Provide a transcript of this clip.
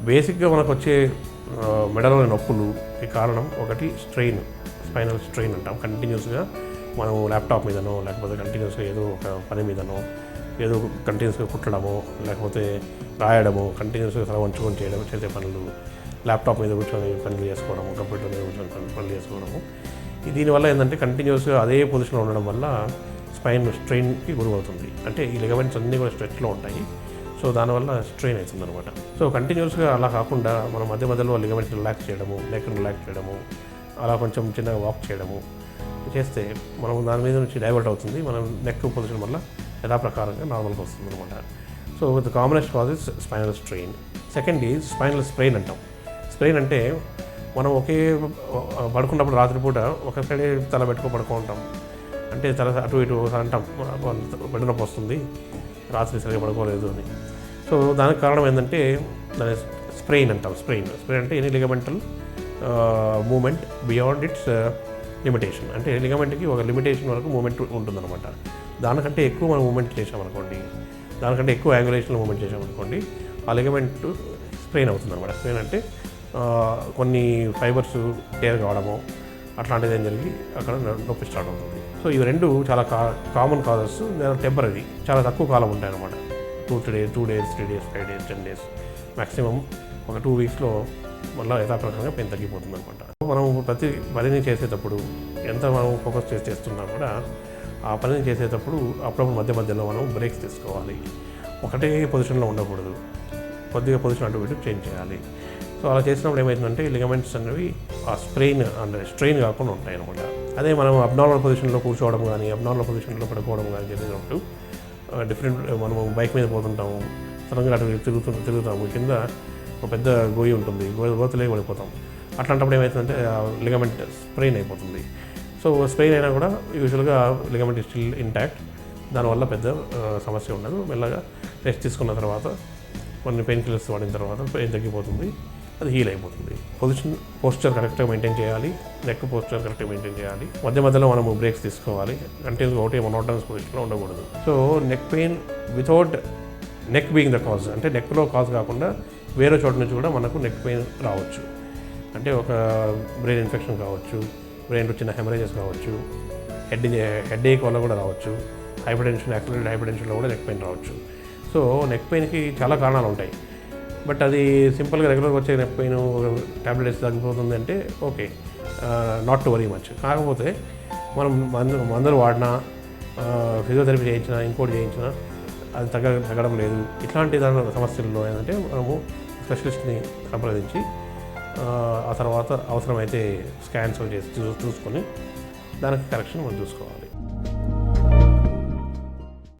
బేసిక్గా మనకు వచ్చే మెడలోని నొప్పులుకి కారణం ఒకటి స్పైనల్ స్ట్రెయిన్ అంటాం. కంటిన్యూస్గా మనం ల్యాప్టాప్ మీదనో లేకపోతే కంటిన్యూస్గా ఏదో ఒక పని మీదనో ఏదో కంటిన్యూస్గా కుట్టడమో లేకపోతే రాయడము, కంటిన్యూస్గా తల వంచుకొని చేసే పనులు, ల్యాప్టాప్ మీద కూర్చొని పనులు చేసుకోవడము, కంప్యూటర్ మీద కూర్చొని పనులు చేసుకోవడము, దీనివల్ల ఏంటంటే కంటిన్యూస్గా అదే పొజిషన్లో ఉండడం వల్ల స్పైన్ స్ట్రెయిన్కి గురవుతుంది. అంటే ఈ లిగమెంట్స్ అన్నీ కూడా స్ట్రెచ్లో ఉంటాయి. సో దానివల్ల స్ట్రెయిన్ అవుతుంది అనమాట. సో కంటిన్యూస్గా అలా కాకుండా మనం మధ్య మధ్యలో లిగమెంట్స్ రిలాక్స్ చేయడము, నెక్ రిలాక్స్ చేయడము, అలా కొంచెం చిన్నగా వాక్ చేయడము చేస్తే మనం దాని మీద నుంచి డైవర్ట్ అవుతుంది. మనం నెక్ పొజిషన్ వల్ల యథాప్రకారంగా నార్మల్గా వస్తుంది అనమాట. So the commonest cause is spinal strain. Second is spinal sprain అంటాం. స్ప్రెయిన్ అంటే మనం పడుకున్నప్పుడు రాత్రిపూట ఒక సైడే తల పడుకుంటాం. అంటే తల అటు ఇటు అంటాం, నొప్పి వస్తుంది, రాత్రి సరిగా పడుకోలేదు అని. సో దానికి కారణం ఏంటంటే దాని స్ప్రెయిన్ అంటాం. స్ప్రెయిన్ అంటే any ligamental movement beyond its limitation. అంటే లిగమెంట్కి ఒక లిమిటేషన్ వరకు మూమెంట్ ఉంటుందన్నమాట. దానికంటే ఎక్కువ మనం మూమెంట్ చేసామనుకోండి, దానికంటే ఎక్కువ యాంగులేషన్లో మూమెంట్ చేసామనుకోండి, ఆ లిగమెంట్ స్ప్రెయిన్ అవుతుంది అనమాట. స్ప్రెయిన్ అంటే కొన్ని ఫైబర్స్ టేర్ కావడము అట్లాంటిది ఏం జరిగి అక్కడ నొప్పి స్టార్ట్ అవుతుంది. సో ఇవి రెండు చాలా కామన్ కాజెస్. టెంపరీ, చాలా తక్కువ కాలం ఉంటాయి అన్నమాట. 2 days, 3 days, 5 days, 10 days, maximum ఒక 2 weeksలో మళ్ళీ యథాప్రకారంగా పెయిన్ తగ్గిపోతుంది అనమాట. మనం ప్రతి పనిని చేసేటప్పుడు ఎంత మనం ఫోకస్ చేస్తున్నా కూడా ఆ పనిని చేసేటప్పుడు అప్పుడప్పుడు మధ్యలో మనం బ్రేక్స్ తీసుకోవాలి. ఒకటే పొజిషన్లో ఉండకూడదు, కొద్దిగా పొజిషన్ అటు ఇటు చేంజ్ చేయాలి. సో అలా చేసినప్పుడు ఏమవుతుందంటే లిగమెంట్స్ అనేవి ఆ స్ట్రెయిన్ కాకుండా ఉంటాయి అనమాట. అదే మనం అబ్నార్మల్ పొజిషన్లో కూర్చోవడం కానీ, అబ్నార్మల్ పొజిషన్లో పడుకోవడం కానీ చేసినప్పుడు డిఫరెంట్, మనము బైక్ మీద పోతుంటాము, సడన్గా అటు తిరుగుతాము, కింద ఒక పెద్ద గోయి ఉంటుంది, గోతులే పడిపోతాం. అట్లాంటప్పుడు ఏమవుతుందంటే లిగమెంట్ స్ప్రెయిన్ అయిపోతుంది. సో స్ప్రెయిన్ అయినా కూడా యూజువల్గా లిగమెంట్ స్టిల్ ఇంటాక్ట్, దానివల్ల పెద్ద సమస్య ఉండదు. మెల్లగా రెస్ట్ తీసుకున్న తర్వాత కొన్ని పెయిన్ కిల్లర్స్ వాడిన తర్వాత పెయిన్ తగ్గిపోతుంది, అది హీల్ అయిపోతుంది. పోస్చర్ కరెక్ట్గా మెయింటైన్ చేయాలి, నెక్ పోస్చర్ కరెక్ట్గా మెయింటైన్ చేయాలి. మధ్యలో మనము బ్రేక్స్ తీసుకోవాలి. కంటిన్యూస్గా ఒకటి మోనోటనస్ పొజిషన్లో ఉండకూడదు. So neck pain without neck being the cause, అంటే నెక్లో కాజ్ కాకుండా వేరే చోట నుంచి కూడా మనకు నెక్ పెయిన్ రావచ్చు. అంటే ఒక బ్రెయిన్ ఇన్ఫెక్షన్ కావచ్చు, బ్రెయిన్లో చిన్న హెమరేజెస్ కావచ్చు, హెడ్ ఏక్ వల్ల కూడా రావచ్చు, యాక్సిడెంటల్ హైపర్టెన్షన్లో కూడా నెక్ పెయిన్ రావచ్చు. సో నెక్ పెయిన్కి చాలా కారణాలు ఉంటాయి. బట్ అది సింపుల్గా రెగ్యులర్గా వచ్చే నెక్ పెయిన్ ట్యాబ్లెట్స్ తగ్గిపోతుంది అంటే okay, not to worry much. కాకపోతే మనం మందులు వాడినా, ఫిజియోథెరపీ చేయించినా, ఇంకోటి చేయించినా అది తగ్గడం లేదు. ఇట్లాంటి సమస్యల్లో ఏంటంటే మనము స్పెషలిస్ట్ని సంప్రదించి ఆ తర్వాత అవసరమైతే స్కాన్స్ చేసి చూసుకొని దానికి కరెక్షన్ మనం చూసుకోవాలి.